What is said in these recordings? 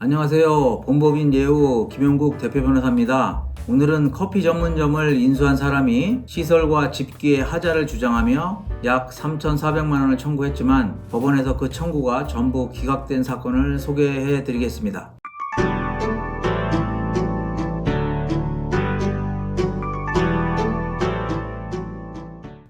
안녕하세요. 본법인 예우 김용국 대표 변호사입니다. 오늘은 커피 전문점을 인수한 사람이 시설과 집기의 하자를 주장하며 약 3,400만 원을 청구했지만 법원에서 그 청구가 전부 기각된 사건을 소개해 드리겠습니다.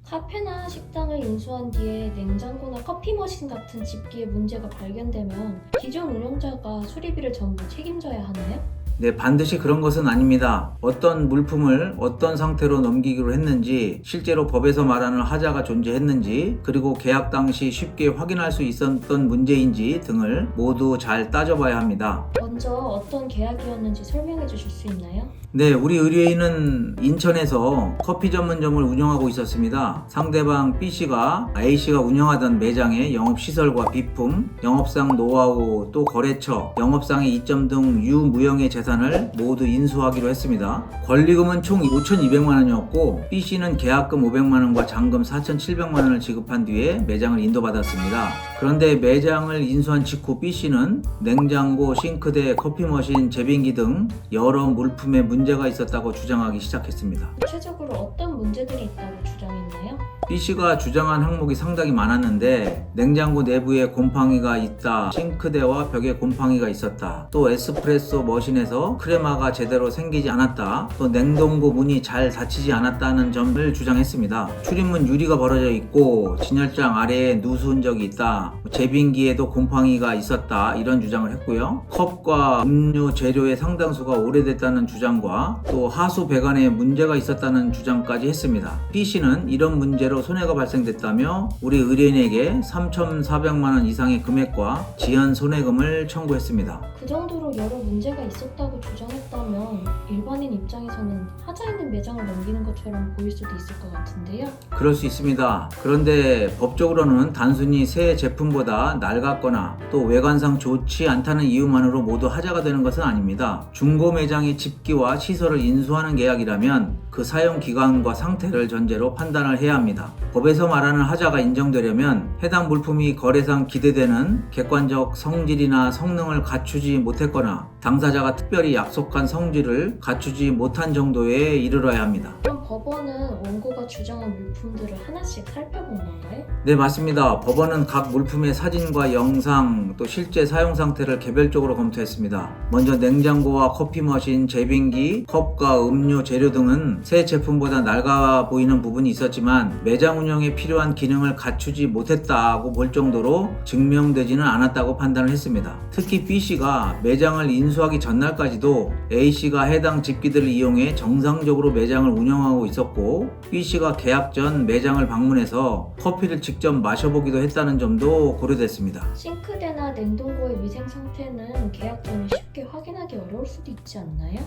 카페나 식당을 인수한 뒤에 냉장고나 커피 머신 같은 집기에 문제가 발견되면 기존 운영자가 수리비를 전부 책임져야 하나요? 네, 반드시 그런 것은 아닙니다. 어떤 물품을 어떤 상태로 넘기기로 했는지, 실제로 법에서 말하는 하자가 존재했는지, 그리고 계약 당시 쉽게 확인할 수 있었던 문제인지 등을 모두 잘 따져봐야 합니다. 먼저 어떤 계약이었는지 설명해 주실 수 있나요? 네, 우리 의뢰인은 인천에서 커피 전문점을 운영하고 있었습니다. 상대방 B씨가 A씨가 운영하던 매장의 영업시설과 비품, 영업상 노하우, 또 거래처, 영업상의 이점 등 유무형의 재산을 모두 인수하기로 했습니다. 권리금은 총 5,200만 원이었고 B씨는 계약금 500만 원과 잔금 4,700만 원을 지급한 뒤에 매장을 인도받았습니다. 그런데 매장을 인수한 직후 B씨는 냉장고, 싱크대, 커피머신, 제빙기 등 여러 물품에 문제가 있었다고 주장하기 시작했습니다. 구체적으로 어떤 문제들이 있다고 주장했나요? B씨가 주장한 항목이 상당히 많았는데 냉장고 내부에 곰팡이가 있다, 싱크대와 벽에 곰팡이가 있었다, 또 에스프레소 머신에서 크레마가 제대로 생기지 않았다, 또 냉동고 문이 잘 닫히지 않았다는 점을 주장했습니다. 출입문 유리가 벌어져 있고 진열장 아래에 누수 흔적이 있다, 제빙기에도 곰팡이가 있었다, 이런 주장을 했고요. 컵과 음료 재료의 상당수가 오래됐다는 주장과 또 하수 배관에 문제가 있었다는 주장까지 했습니다. B씨는 이런 문제로 손해가 발생됐다며 우리 의뢰인에게 3,400만 원 이상의 금액과 지연 손해금을 청구했습니다. 그 정도로 여러 문제가 있었다고 주장했다면 일반인 입장에서는 하자 있는 매장을 넘기는 것처럼 보일 수도 있을 것 같은데요. 그럴 수 있습니다. 그런데 법적으로는 단순히 새 제품보다 낡았거나 또 외관상 좋지 않다는 이유만으로 모두 하자가 되는 것은 아닙니다. 중고 매장의 집기와 시설을 인수하는 계약이라면 그 사용 기간과 상태를 전제로 판단을 해야 합니다. 법에서 말하는 하자가 인정되려면 해당 물품이 거래상 기대되는 객관적 성질이나 성능을 갖추지 못했거나 당사자가 특별히 약속한 성질을 갖추지 못한 정도에 이르러야 합니다. 그럼 법원은 원고가 주장한 물품들을 하나씩 살펴본 건가요? 네, 맞습니다. 법원은 각 물품의 사진과 영상, 또 실제 사용 상태를 개별적으로 검토했습니다. 먼저 냉장고와 커피머신, 제빙기, 컵과 음료 재료 등은 새 제품보다 낡아 보이는 부분이 있었지만 매장 운영에 필요한 기능을 갖추지 못했다고 볼 정도로 증명되지는 않았다고 판단을 했습니다. 특히 B씨가 매장을 인수하기 전날까지도 A씨가 해당 집기들을 이용해 정상적으로 매장을 운영하고 있었고 B씨가 계약 전 매장을 방문해서 커피를 직접 마셔보기도 했다는 점도 고려됐습니다. 싱크대나 냉동고의 위생 상태는 계약 전에 쉽게 확인하기 어려울 수도 있지 않나요?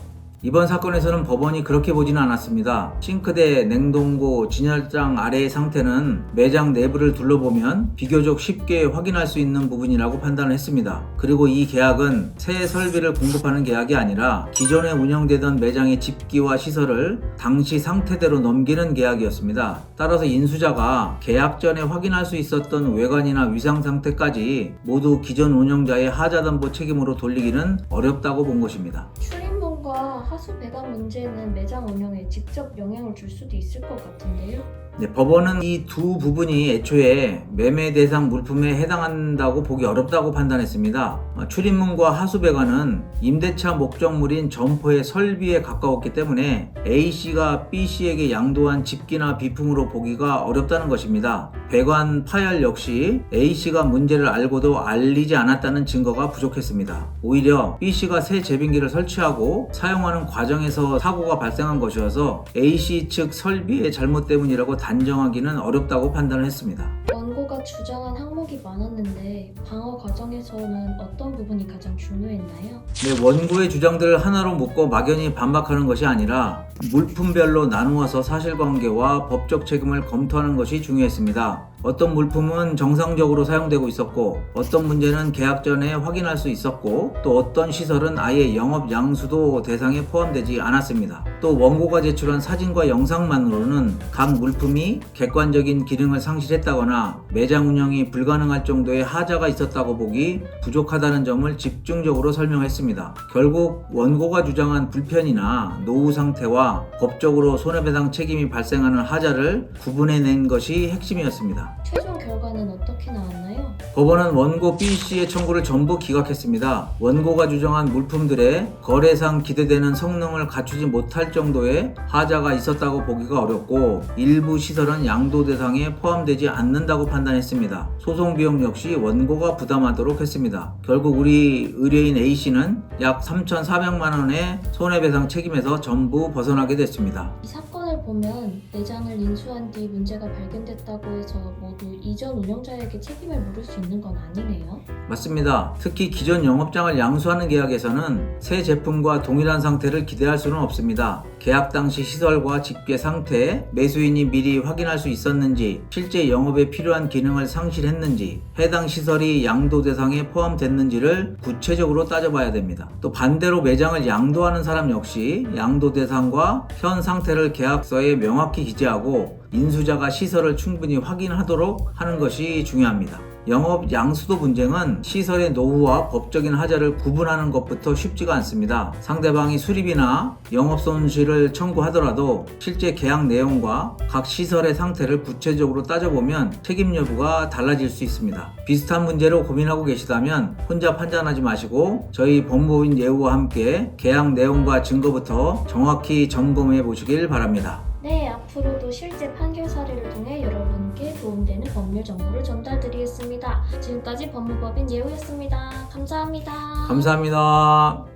이번 사건에서는 법원이 그렇게 보지는 않았습니다. 싱크대, 냉동고, 진열장 아래의 상태는 매장 내부를 둘러보면 비교적 쉽게 확인할 수 있는 부분이라고 판단을 했습니다. 그리고 이 계약은 새 설비를 공급하는 계약이 아니라 기존에 운영되던 매장의 집기와 시설을 당시 상태대로 넘기는 계약이었습니다. 따라서 인수자가 계약 전에 확인할 수 있었던 외관이나 위상 상태까지 모두 기존 운영자의 하자담보 책임으로 돌리기는 어렵다고 본 것입니다. 출입문과 하수 배관 문제는 매장 운영에 직접 영향을 줄 수도 있을 것 같은데요. 네, 법원은 이 두 부분이 애초에 매매 대상 물품에 해당한다고 보기 어렵다고 판단했습니다. 출입문과 하수배관은 임대차 목적물인 점포의 설비에 가까웠기 때문에 A씨가 B씨에게 양도한 집기나 비품으로 보기가 어렵다는 것입니다. 배관 파열 역시 A씨가 문제를 알고도 알리지 않았다는 증거가 부족했습니다. 오히려 B씨가 새 제빙기를 설치하고 사용하는 과정에서 사고가 발생한 것이어서 A씨 측 설비의 잘못 때문이라고 단정하기는 어렵다고 판단을 했습니다. 원고가 주장한 항목이 많았는데 방어 과정에서는 어떤 부분이 가장 중요했나요? 네, 원고의 주장들을 하나로 묶어 막연히 반박하는 것이 아니라 물품별로 나누어서 사실관계와 법적 책임을 검토하는 것이 중요했습니다. 어떤 물품은 정상적으로 사용되고 있었고 어떤 문제는 계약 전에 확인할 수 있었고 또 어떤 시설은 아예 영업 양수도 대상에 포함되지 않았습니다. 또 원고가 제출한 사진과 영상만으로는 각 물품이 객관적인 기능을 상실했다거나 매장 운영이 불가능할 정도의 하자가 있었다고 보기 부족하다는 점을 집중적으로 설명했습니다. 결국 원고가 주장한 불편이나 노후 상태와 법적으로 손해배상 책임이 발생하는 하자를 구분해낸 것이 핵심이었습니다. 최종 결과는 어떻게 나왔나요? 법원은 원고 B씨의 청구를 전부 기각했습니다. 원고가 주장한 물품들의 거래상 기대되는 성능을 갖추지 못할 정도의 하자가 있었다고 보기가 어렵고 일부 시설은 양도 대상에 포함되지 않는다고 판단했습니다. 소송 비용 역시 원고가 부담하도록 했습니다. 결국 우리 의뢰인 A씨는 약 3,400만 원의 손해배상 책임에서 전부 벗어나게 됐습니다. 이 사건을 보면 매장을 인수한 뒤 문제가 발견됐다고 해서 모두 이전 운영자에게 책임을 물을 수 있는 건 아니네요. 맞습니다. 특히 기존 영업장을 양수하는 계약에서는 새 제품과 동일한 상태를 기대할 수는 없습니다. 계약 당시 시설과 집계 상태, 매수인이 미리 확인할 수 있었는지, 실제 영업에 필요한 기능을 상실했는지, 해당 시설이 양도 대상에 포함됐는지를 구체적으로 따져봐야 됩니다. 또 반대로 매장을 양도하는 사람 역시 양도 대상과 현 상태를 계약서에 명확히 기재하고 인수자가 시설을 충분히 확인하도록 하는 것이 중요합니다. 영업 양수도 분쟁은 시설의 노후와 법적인 하자를 구분하는 것부터 쉽지가 않습니다. 상대방이 수리비나 영업 손실을 청구하더라도 실제 계약 내용과 각 시설의 상태를 구체적으로 따져보면 책임 여부가 달라질 수 있습니다. 비슷한 문제로 고민하고 계시다면 혼자 판단하지 마시고 저희 법무법인 예우와 함께 계약 내용과 증거부터 정확히 점검해 보시길 바랍니다. 네, 앞으로도 실제 판결 사례를 통해 여러분께 도움되는 법률 정보를 전달드리겠습니다. 지금까지 법무법인 예우였습니다. 감사합니다. 감사합니다.